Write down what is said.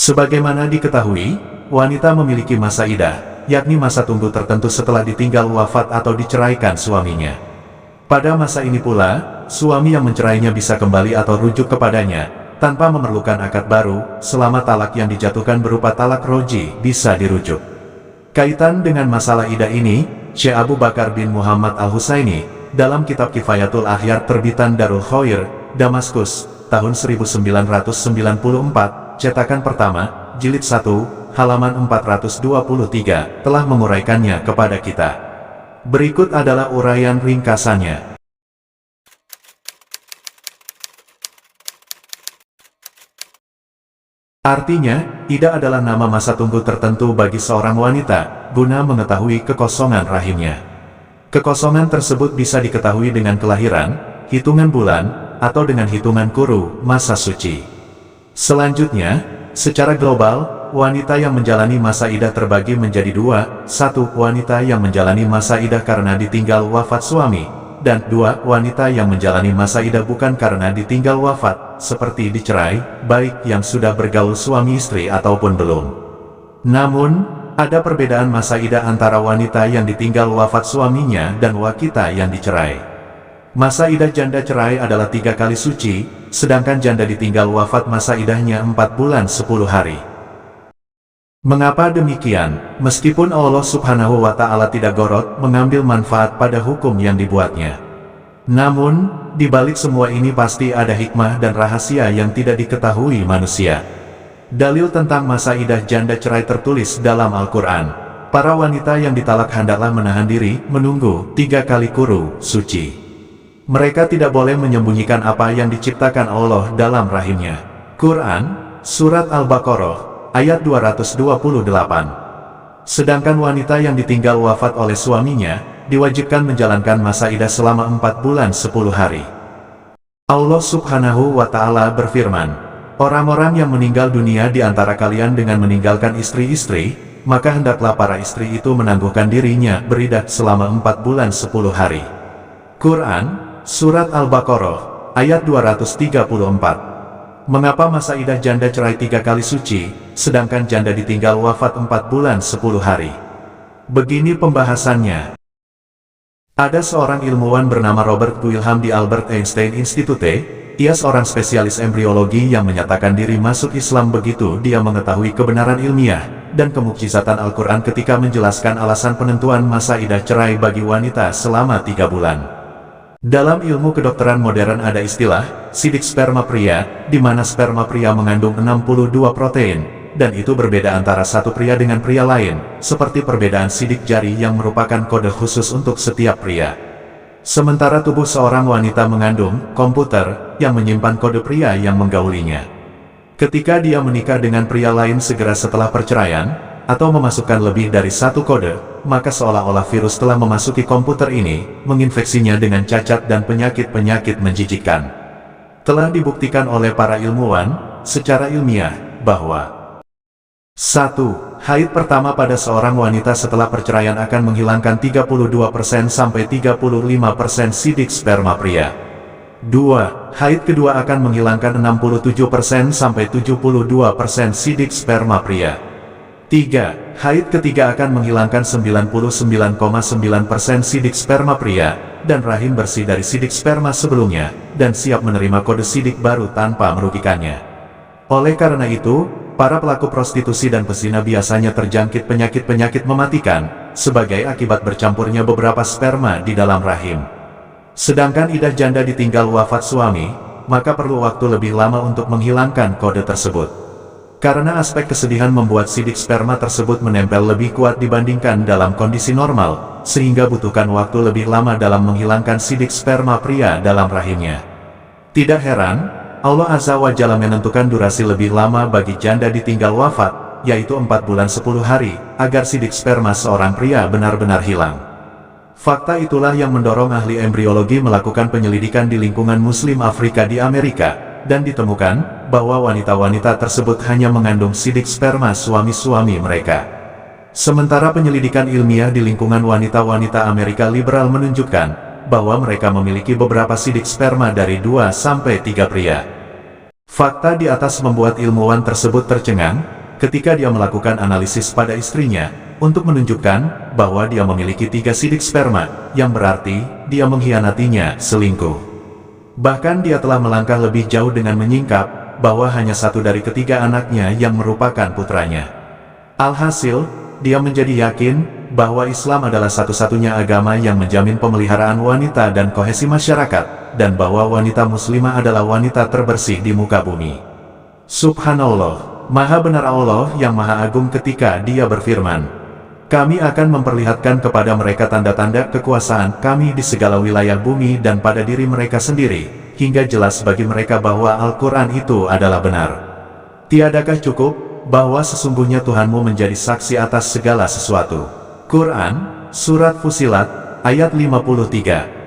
Sebagaimana diketahui, wanita memiliki masa idah, yakni masa tunggu tertentu setelah ditinggal wafat atau diceraikan suaminya. Pada masa ini pula, suami yang mencerainya bisa kembali atau rujuk kepadanya, tanpa memerlukan akad baru, selama talak yang dijatuhkan berupa talak roji bisa dirujuk. Kaitan dengan masalah idah ini, Syekh Abu Bakar bin Muhammad Al-Husaini, dalam kitab Kifayatul Akhyar terbitan Darul Khair, Damaskus, tahun 1994, cetakan pertama, jilid 1, halaman 423, telah menguraikannya kepada kita. Berikut adalah uraian ringkasannya. Artinya, idah adalah nama masa tunggu tertentu bagi seorang wanita, guna mengetahui kekosongan rahimnya. Kekosongan tersebut bisa diketahui dengan kelahiran, hitungan bulan, atau dengan hitungan kuru, masa suci. Selanjutnya, secara global, wanita yang menjalani masa idah terbagi menjadi dua, satu, wanita yang menjalani masa idah karena ditinggal wafat suami, dan dua, wanita yang menjalani masa idah bukan karena ditinggal wafat, seperti dicerai, baik yang sudah bergaul suami istri ataupun belum. Namun, ada perbedaan masa idah antara wanita yang ditinggal wafat suaminya dan wanita yang dicerai. Masa idah janda cerai adalah 3 kali suci, sedangkan janda ditinggal wafat masa idahnya 4 bulan 10 hari. Mengapa demikian? Meskipun Allah Subhanahu wa Ta'ala tidak gorot mengambil manfaat pada hukum yang dibuatnya. Namun, di balik semua ini pasti ada hikmah dan rahasia yang tidak diketahui manusia. Dalil tentang masa idah janda cerai tertulis dalam Al-Quran. Para wanita yang ditalak hendaklah menahan diri, menunggu 3 kali kuru, suci. Mereka tidak boleh menyembunyikan apa yang diciptakan Allah dalam rahimnya. Quran, Surat Al-Baqarah, ayat 228. Sedangkan wanita yang ditinggal wafat oleh suaminya, diwajibkan menjalankan masa idah selama 4 bulan 10 hari. Allah Subhanahu wa Ta'ala berfirman, orang-orang yang meninggal dunia di antara kalian dengan meninggalkan istri-istri, maka hendaklah para istri itu menangguhkan dirinya beridah selama 4 bulan 10 hari. Quran, Surat Al-Baqarah, ayat 234. Mengapa masa idah janda cerai 3 kali suci, sedangkan janda ditinggal wafat 4 bulan 10 hari? Begini pembahasannya. Ada seorang ilmuwan bernama Robert Wilhelm di Albert Einstein Institute. Ia seorang spesialis embriologi yang menyatakan diri masuk Islam begitu dia mengetahui kebenaran ilmiah dan kemukjizatan Al-Quran ketika menjelaskan alasan penentuan masa idah cerai bagi wanita selama 3 bulan. Dalam ilmu kedokteran modern ada istilah, sidik sperma pria, di mana sperma pria mengandung 62 protein, dan itu berbeda antara satu pria dengan pria lain, seperti perbedaan sidik jari yang merupakan kode khusus untuk setiap pria. Sementara tubuh seorang wanita mengandung komputer yang menyimpan kode pria yang menggaulinya. Ketika dia menikah dengan pria lain segera setelah perceraian, atau memasukkan lebih dari satu kode, maka seolah-olah virus telah memasuki komputer ini, menginfeksinya dengan cacat dan penyakit-penyakit menjijikkan. Telah dibuktikan oleh para ilmuwan, secara ilmiah, bahwa 1. Haid pertama pada seorang wanita setelah perceraian akan menghilangkan 32% sampai 35% sidik sperma pria. 2. Haid kedua akan menghilangkan 67% sampai 72% sidik sperma pria. 3. Haid ketiga akan menghilangkan 99,9% sidik sperma pria, dan rahim bersih dari sidik sperma sebelumnya, dan siap menerima kode sidik baru tanpa merugikannya. Oleh karena itu, para pelaku prostitusi dan pezina biasanya terjangkit penyakit-penyakit mematikan, sebagai akibat bercampurnya beberapa sperma di dalam rahim. Sedangkan idah janda ditinggal wafat suami, maka perlu waktu lebih lama untuk menghilangkan kode tersebut. Karena aspek kesedihan membuat sidik sperma tersebut menempel lebih kuat dibandingkan dalam kondisi normal, sehingga butuhkan waktu lebih lama dalam menghilangkan sidik sperma pria dalam rahimnya. Tidak heran, Allah Azza wa Jalla menentukan durasi lebih lama bagi janda ditinggal wafat, yaitu 4 bulan 10 hari, agar sidik sperma seorang pria benar-benar hilang. Fakta itulah yang mendorong ahli embriologi melakukan penyelidikan di lingkungan Muslim Afrika di Amerika, dan ditemukan bahwa wanita-wanita tersebut hanya mengandung sidik sperma suami-suami mereka. Sementara penyelidikan ilmiah di lingkungan wanita-wanita Amerika liberal menunjukkan bahwa mereka memiliki beberapa sidik sperma dari 2 sampai 3 pria. Fakta di atas membuat ilmuwan tersebut tercengang, ketika dia melakukan analisis pada istrinya, untuk menunjukkan bahwa dia memiliki 3 sidik sperma, yang berarti dia mengkhianatinya, selingkuh. Bahkan dia telah melangkah lebih jauh dengan menyingkap bahwa hanya 1 dari ketiga anaknya yang merupakan putranya. Alhasil, dia menjadi yakin bahwa Islam adalah satu-satunya agama yang menjamin pemeliharaan wanita dan kohesi masyarakat, dan bahwa wanita muslimah adalah wanita terbersih di muka bumi. Subhanallah, Maha benar Allah yang Maha Agung ketika Dia berfirman, "Kami akan memperlihatkan kepada mereka tanda-tanda kekuasaan kami di segala wilayah bumi dan pada diri mereka sendiri, hingga jelas bagi mereka bahwa Al-Quran itu adalah benar. Tiadakah cukup bahwa sesungguhnya Tuhanmu menjadi saksi atas segala sesuatu?" Quran, Surat Fusilat, ayat 53.